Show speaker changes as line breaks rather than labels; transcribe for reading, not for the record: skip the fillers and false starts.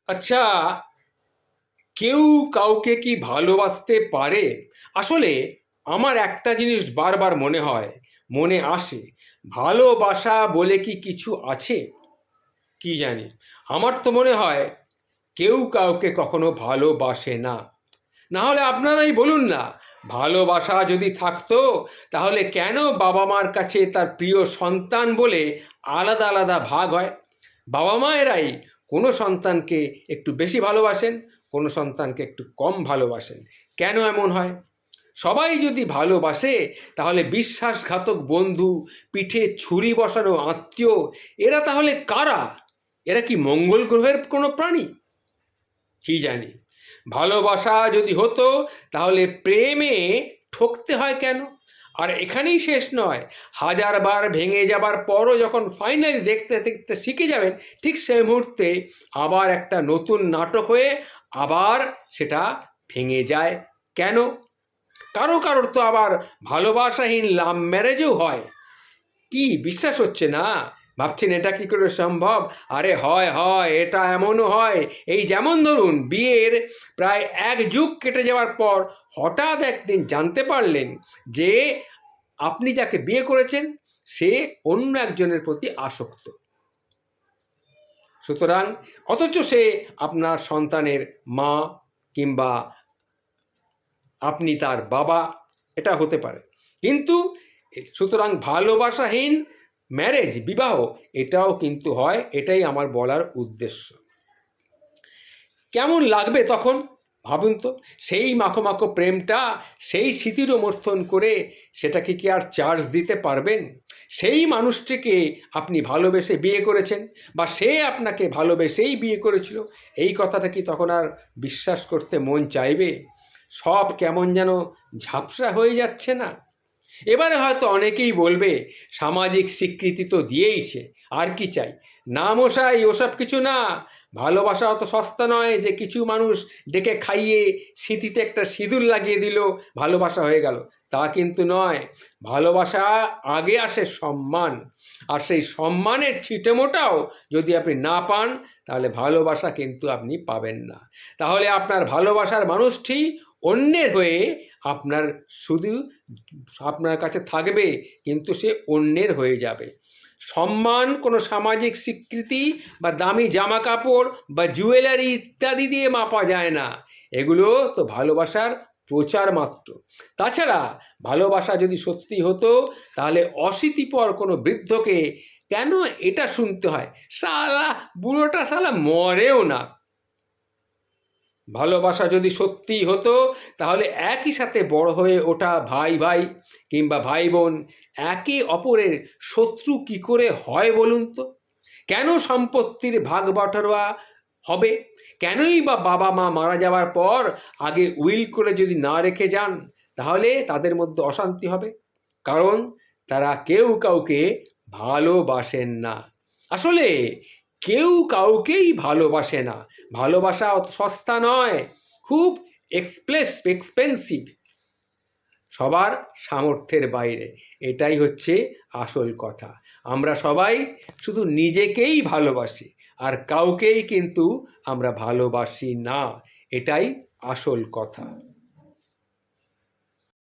আচ্ছা, কেউ কাউকে কি ভালোবাসতে পারে? আসলে আমার একটা জিনিস বারবার মনে আসে, ভালোবাসা বলে কি কিছু আছে? কি জানি, আমার তো মনে হয় কেউ কাউকে কখনো ভালোবাসে না। না হলে আপনারাই বলুন না, ভালোবাসা যদি থাকতো তাহলে কেন বাবা মার কাছে তার প্রিয় সন্তান বলে আলাদা আলাদা ভাগ হয়? বাবা মায়েরাই কোনো সন্তানকে একটু বেশি ভালোবাসেন, কোনো সন্তানকে একটু কম ভালোবাসেন। কেন এমন হয়? সবাই যদি ভালোবাসে তাহলে বিশ্বাসঘাতক বন্ধু, পিঠে ছুরি বসানো আত্মীয়, এরা তাহলে কারা? এরা কি মঙ্গল গ্রহের কোনো প্রাণী? কি জানি। ভালোবাসা যদি হতো তাহলে প্রেমে ঠকতে হয় কেন? আর এখানেই শেষ নয়, হাজারবার ভেঙে যাবার পরও যখন ফাইনালি দেখতে দেখতে শিখে যাবেন, ঠিক সেই মুহূর্তে আবার একটা নতুন নাটক হয়ে আবার সেটা ভেঙে যায়। কেন? কারোর তো আবার ভালোবাসাহীন লাভ ম্যারেজও হয়। কি বিশ্বাস হচ্ছে না? ভাবছেন এটা কি করে সম্ভব? আরে হয় হয়, এটা এমনও হয়। এই যেমন ধরুন, বিয়ের প্রায় 1 যুগ কেটে যাওয়ার পর হঠাৎ একদিন জানতে পারলেন যে আপনি যাকে বিয়ে করেছেন সে অন্য একজনের প্রতি আসক্ত। সুতরাং অথচ সে আপনার সন্তানের মা, কিংবা আপনি তার বাবা, এটা হতে পারে। কিন্তু সুতরাং ভালোবাসাহীন ম্যারেজ, বিবাহ, এটাও কিন্তু হয়। এটাই আমার বলার উদ্দেশ্য। কেমন লাগবে তখন ভাবুন তো? সেই মাখো মাখো প্রেমটা, সেই স্মৃতির মর্থন করে সেটাকে কি আর চার্জ দিতে পারবেন? সেই মানুষটিকে আপনি ভালোবেসে বিয়ে করেছেন, বা সে আপনাকে ভালোবেসেই বিয়ে করেছিল, এই কথাটা কি তখন আর বিশ্বাস করতে মন চাইবে? সব কেমন যেন ঝাপসা হয়ে যাচ্ছে না? এবারে হয়তো অনেকেই বলবে, সামাজিক স্বীকৃতি তো দিয়েইছে, আর কি চাই? না মশাই, ওসব কিছু না। ভালোবাসা অত সস্তা নয় যে কিছু মানুষ ডেকে খাইয়ে স্মৃতিতে একটা সিঁদুর লাগিয়ে দিল ভালোবাসা হয়ে গেল। তা কিন্তু নয়। ভালোবাসা আগে আসে সম্মান, আর সেই সম্মানের ছিটেমোটাও যদি আপনি না পান তাহলে ভালোবাসা কিন্তু আপনি পাবেন না। তাহলে আপনার ভালোবাসার মানুষটি অন্যের হয়ে আপনার শুধু আপনার কাছে থাকবে, কিন্তু সে অন্যের হয়ে যাবে। সম্মান কোনো সামাজিক স্বীকৃতি বা দামি জামা কাপড় বা জুয়েলারি ইত্যাদি দিয়ে মাপা যায় না। এগুলো তো ভালোবাসার প্রচার মাত্র। তাছাড়া ভালোবাসা যদি সত্যি হতো তাহলে অশীতিপর কোনো বৃদ্ধকে কেন এটা শুনতে হয়, শালা বুড়োটা শালা মরেও না? ভালোবাসা যদি সত্যিই হতো তাহলে একই সাথে বড় হয়ে ওঠা ভাই ভাই কিংবা ভাই বোন একে অপরের শত্রু কি করে হয় বলুন তো? কেন সম্পত্তির ভাগ বাটোয়ারা হবে? কেনই বা বাবা মা মারা যাওয়ার পর আগে উইল করে যদি না রেখে যান তাহলে তাদের মধ্যে অশান্তি হবে? কারণ তারা কেউ কাউকে ভালোবাসেন না। আসলে কেউ কাউকেই ভালোবাসে না। ভালোবাসা অত সস্তা নয়, খুব এক্সপেন্সিভ, সবার সামর্থ্যের বাইরে। এটাই হচ্ছে আসল কথা। আমরা সবাই শুধু নিজেকেই ভালোবাসি, আর কাউকেই কিন্তু আমরা ভালোবাসি না। এটাই আসল কথা।